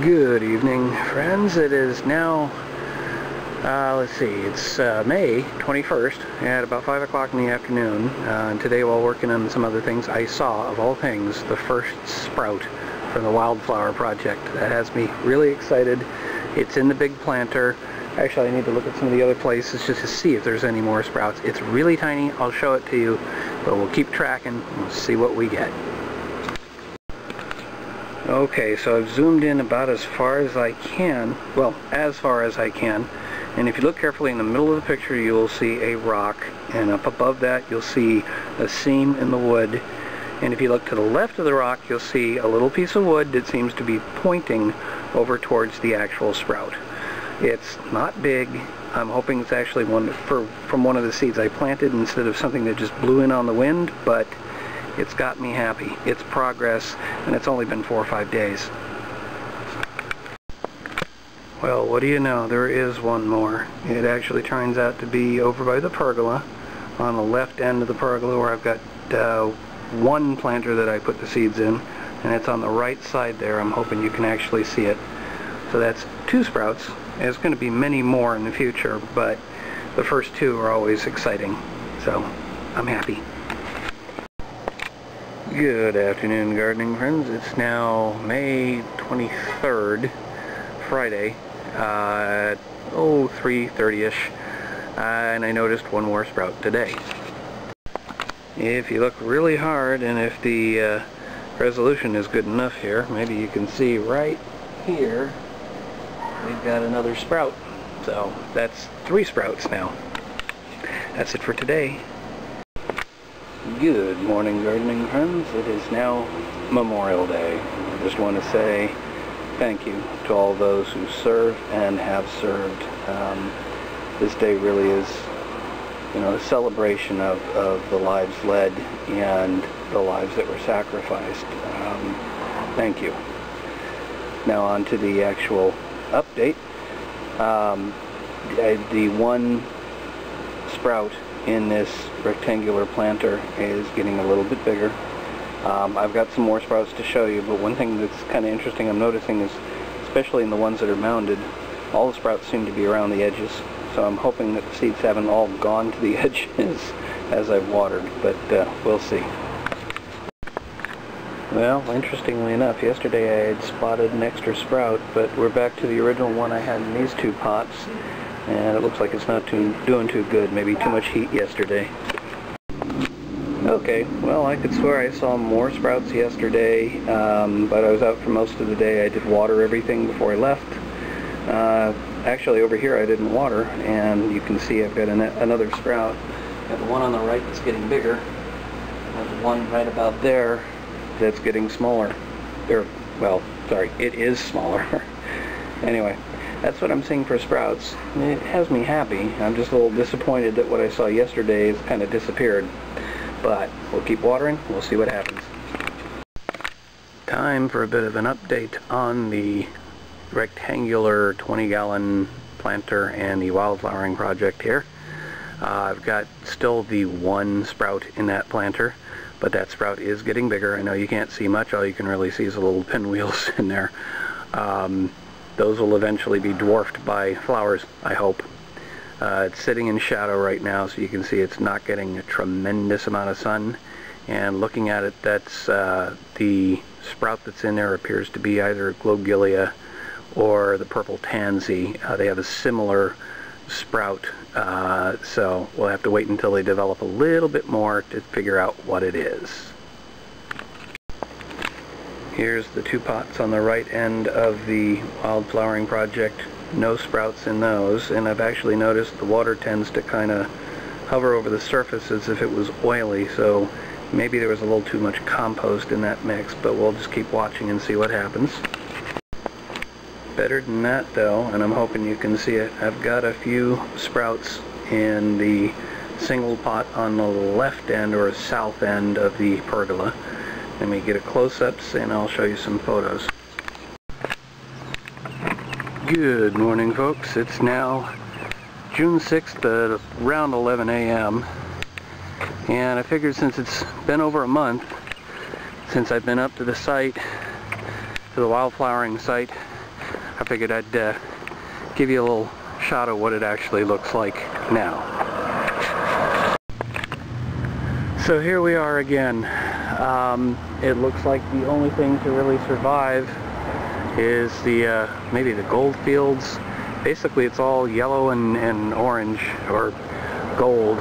Good evening, friends. It is now, let's see, it's May 21st at about 5 o'clock in the afternoon. And today, while working on some other things, I saw, of all things, the first sprout from the Wildflower project. That has me really excited. It's in the big planter. Actually, I need to look at some of the other places just to see if there's any more sprouts. It's really tiny. I'll show it to you, but we'll keep tracking and we'll see what we get. Okay, so I've zoomed in about as far as I can, well, as far as I can, and if you look carefully in the middle of the picture, you will see a rock, and up above that you'll see a seam in the wood, and if you look to the left of the rock, you'll see a little piece of wood that seems to be pointing over towards the actual sprout. It's not big. I'm hoping it's actually from one of the seeds I planted instead of something that just blew in on the wind, but it's got me happy. It's progress, and it's only been 4 or 5 days. Well, what do you know? There is one more. It actually turns out to be over by the pergola, on the left end of the pergola where I've got one planter that I put the seeds in, and it's on the right side there. I'm hoping you can actually see it. So that's 2 sprouts. There's going to be many more in the future, but the first 2 are always exciting. So I'm happy. Good afternoon, gardening friends. It's now May 23rd, Friday, 3:30ish, and I noticed one more sprout today. If you look really hard, and if the resolution is good enough here, maybe you can see right here, we've got another sprout. So that's 3 sprouts now. That's it for today. Good morning, gardening friends. It is now Memorial Day. I just want to say thank you to all those who serve and have served. This day really is, a celebration of the lives led and the lives that were sacrificed. Thank you. Now on to the actual update. The one sprout in this rectangular planter is getting a little bit bigger. I've got some more sprouts to show you, but one thing that's kind of interesting I'm noticing is, especially in the ones that are mounded, all the sprouts seem to be around the edges, so I'm hoping that the seeds haven't all gone to the edges as I've watered, but we'll see. Well, interestingly enough, yesterday I had spotted an extra sprout, but we're back to the original one I had in these 2 pots. And it looks like it's not doing too good. Maybe too much heat yesterday. Okay, well, I could swear I saw more sprouts yesterday, but I was out for most of the day. I did water everything before I left. Actually, over here I didn't water, and you can see I've got another sprout. Got the one on the right that's getting bigger, and the one right about there that's getting smaller. Well, sorry, it is smaller. Anyway. That's what I'm seeing for sprouts. It has me happy. I'm just a little disappointed that what I saw yesterday has kind of disappeared. But we'll keep watering. We'll see what happens. Time for a bit of an update on the rectangular 20-gallon planter and the wildflowering project here. I've got still the one sprout in that planter, but that sprout is getting bigger. I know you can't see much. All you can really see is the little pinwheels in there. Those will eventually be dwarfed by flowers, I hope. It's sitting in shadow right now, so you can see it's not getting a tremendous amount of sun. And looking at it, that's the sprout that's in there appears to be either Glogilia or the purple tansy. They have a similar sprout, so we'll have to wait until they develop a little bit more to figure out what it is. Here's the 2 pots on the right end of the wildflowering project. No sprouts in those, and I've actually noticed the water tends to kind of hover over the surface as if it was oily, so maybe there was a little too much compost in that mix, but we'll just keep watching and see what happens. Better than that though, and I'm hoping you can see it, I've got a few sprouts in the single pot on the left end or south end of the pergola. Let me get a close-ups and I'll show you some photos. Good morning, folks. It's now June 6th at around 11 a.m. and I figured since it's been over a month since I've been up to the site, to the wildflowering site, I figured I'd give you a little shot of what it actually looks like now. So here we are again. It looks like the only thing to really survive is the maybe the gold fields. Basically it's all yellow and orange or gold,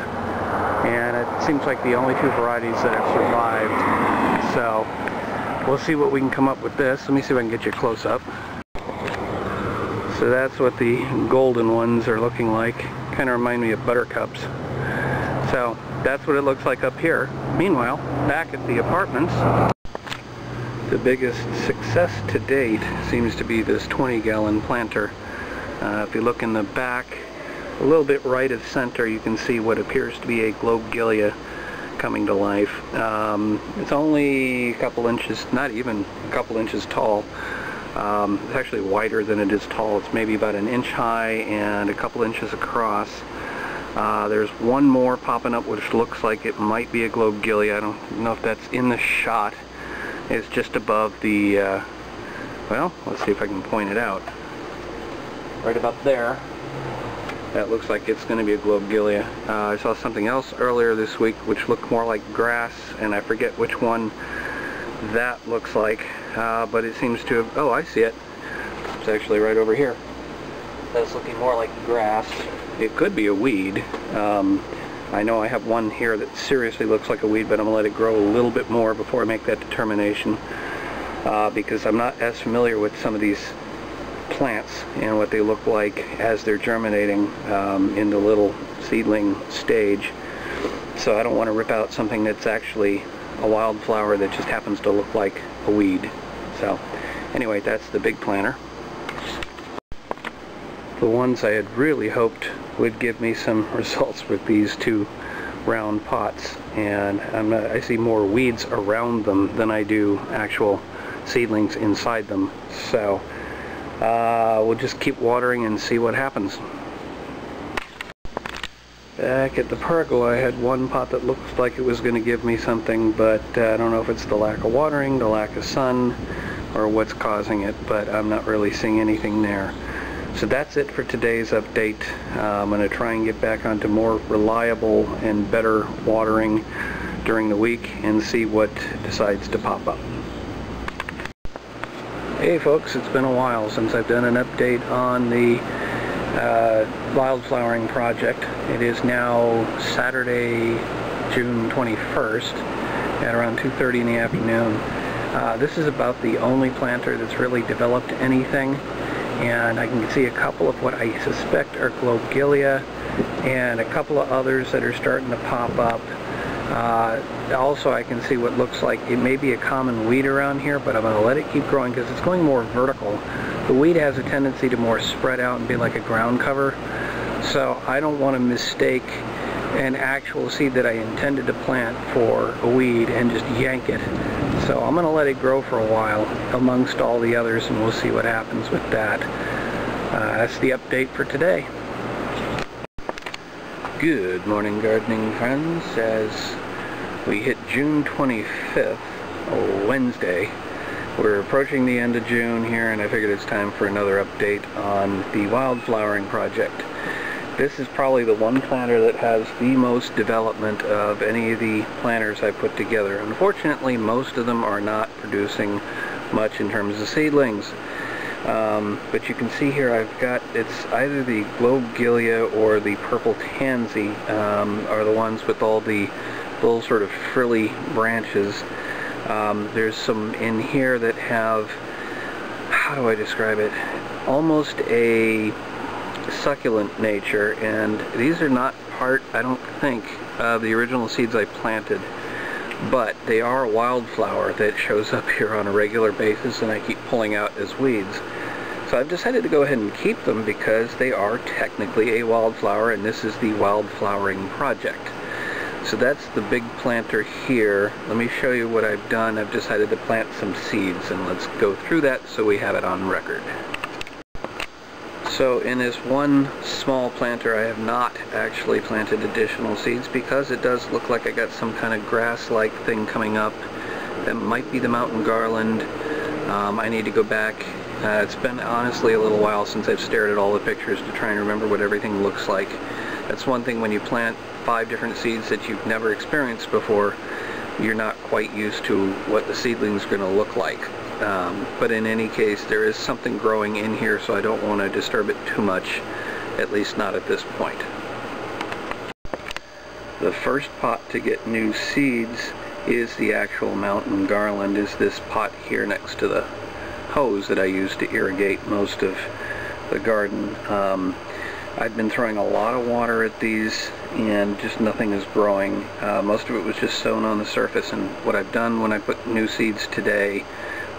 and it seems like the only two varieties that have survived. So we'll see what we can come up with this. Let me see if I can get you a close-up. So that's what the golden ones are looking like. Kind of remind me of buttercups. So that's what it looks like up here. Meanwhile, back at the apartments, the biggest success to date seems to be this 20-gallon planter. If you look in the back, a little bit right of center, you can see what appears to be a globegilia coming to life. It's only a couple inches, not even a couple inches tall. It's actually wider than it is tall. It's maybe about an inch high and a couple inches across. There's one more popping up which looks like it might be a globegilia. I don't know if that's in the shot. It's just above the, well, let's see if I can point it out. Right about there. That looks like it's going to be a globegilia. I saw something else earlier this week which looked more like grass, and I forget which one that looks like, but it seems to have, oh, I see it. It's actually right over here. That's looking more like grass. It could be a weed. I know I have one here that seriously looks like a weed, but I'm going to let it grow a little bit more before I make that determination, because I'm not as familiar with some of these plants and what they look like as they're germinating in the little seedling stage. So I don't want to rip out something that's actually a wildflower that just happens to look like a weed. So anyway, that's the big planter. The ones I had really hoped would give me some results with these two round pots, and I see more weeds around them than I do actual seedlings inside them. So we'll just keep watering and see what happens. Back at the pergola, I had one pot that looked like it was going to give me something, but I don't know if it's the lack of watering, the lack of sun, or what's causing it, but I'm not really seeing anything there. So that's it for today's update. I'm going to try and get back onto more reliable and better watering during the week and see what decides to pop up. Hey folks, it's been a while since I've done an update on the Wildflowering project. It is now Saturday, June 21st at around 2:30 in the afternoon. This is about the only planter that's really developed anything, and I can see a couple of what I suspect are globegilia and a couple of others that are starting to pop up. Also, I can see what looks like it may be a common weed around here, but I'm going to let it keep growing because it's going more vertical. The weed has a tendency to more spread out and be like a ground cover, so I don't want to mistake an actual seed that I intended to plant for a weed and just yank it. So I'm going to let it grow for a while amongst all the others, and we'll see what happens with that. That's the update for today. Good morning, gardening friends. As we hit June 25th, Wednesday, we're approaching the end of June here, and I figured it's time for another update on the Wildflowering project. This is probably the one planter that has the most development of any of the planters I put together. Unfortunately, most of them are not producing much in terms of seedlings. But you can see here I've got, it's either the globegilia or the purple tansy are the ones with all the little sort of frilly branches. There's some in here that have, how do I describe it, almost a succulent nature, and these are not part, I don't think, of the original seeds I planted, but they are a wildflower that shows up here on a regular basis and I keep pulling out as weeds. So I've decided to go ahead and keep them because they are technically a wildflower, and this is the Wildflowering project. So that's the big planter here. Let me show you what I've done. I've decided to plant some seeds, and let's go through that so we have it on record. So in this one small planter, I have not actually planted additional seeds because it does look like I got some kind of grass-like thing coming up. That might be the mountain garland. I need to go back It's been honestly a little while since I've stared at all the pictures to try and remember what everything looks like. That's one thing when you plant 5 different seeds that you've never experienced before, you're not quite used to what the seedling's going to look like. But in any case, there is something growing in here, so I don't want to disturb it too much, at least not at this point. The first pot to get new seeds is the actual mountain garland, is this pot here next to the hose that I use to irrigate most of the garden. I've been throwing a lot of water at these and just nothing is growing. Most of it was just sown on the surface, and what I've done when I put new seeds today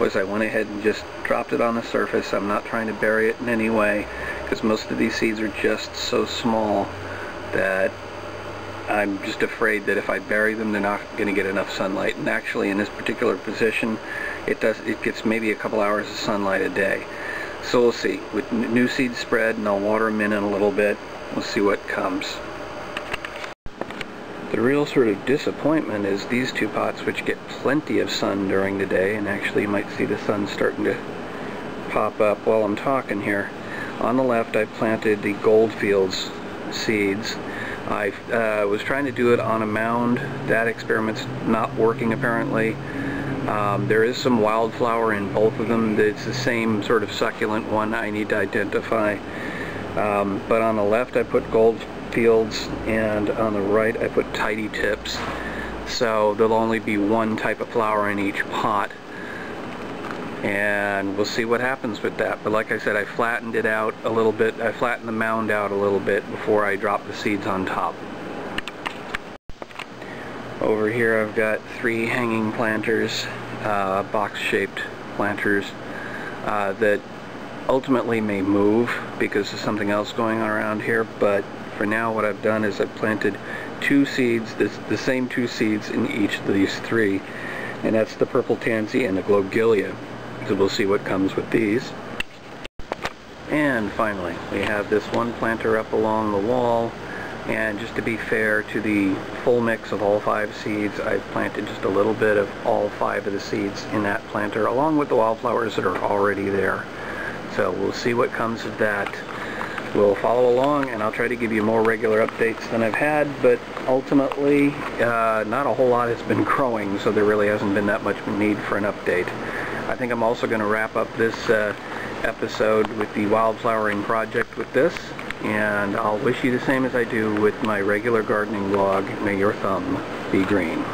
was I went ahead and just dropped it on the surface. I'm not trying to bury it in any way because most of these seeds are just so small that I'm just afraid that if I bury them, they're not going to get enough sunlight. And actually in this particular position, it gets maybe a couple hours of sunlight a day. So we'll see. With new seeds spread, and I'll water them in a little bit, we'll see what comes. The real sort of disappointment is these 2 pots, which get plenty of sun during the day, and actually you might see the sun starting to pop up while I'm talking here. On the left I've planted the Goldfields seeds. I was trying to do it on a mound. That experiment's not working apparently. There is some wildflower in both of them. It's the same sort of succulent one I need to identify. But on the left I put Goldfields, and on the right I put Tidy Tips. So there'll only be one type of flower in each pot. And we'll see what happens with that. But like I said, I flattened it out a little bit. I flattened the mound out a little bit before I drop the seeds on top. Over here I've got 3 hanging planters, box-shaped planters that ultimately may move because there's something else going on around here. But for now what I've done is I've planted 2 seeds, the same 2 seeds in each of these 3. And that's the purple tansy and the globigia. So we'll see what comes with these. And finally, we have this one planter up along the wall, and just to be fair to the full mix of all 5 seeds, I've planted just a little bit of all 5 of the seeds in that planter, along with the wildflowers that are already there. So we'll see what comes of that. We'll follow along, and I'll try to give you more regular updates than I've had, but ultimately, not a whole lot has been growing, so there really hasn't been that much need for an update. I think I'm also going to wrap up this episode with the wildflowering project with this, and I'll wish you the same as I do with my regular gardening vlog. May your thumb be green.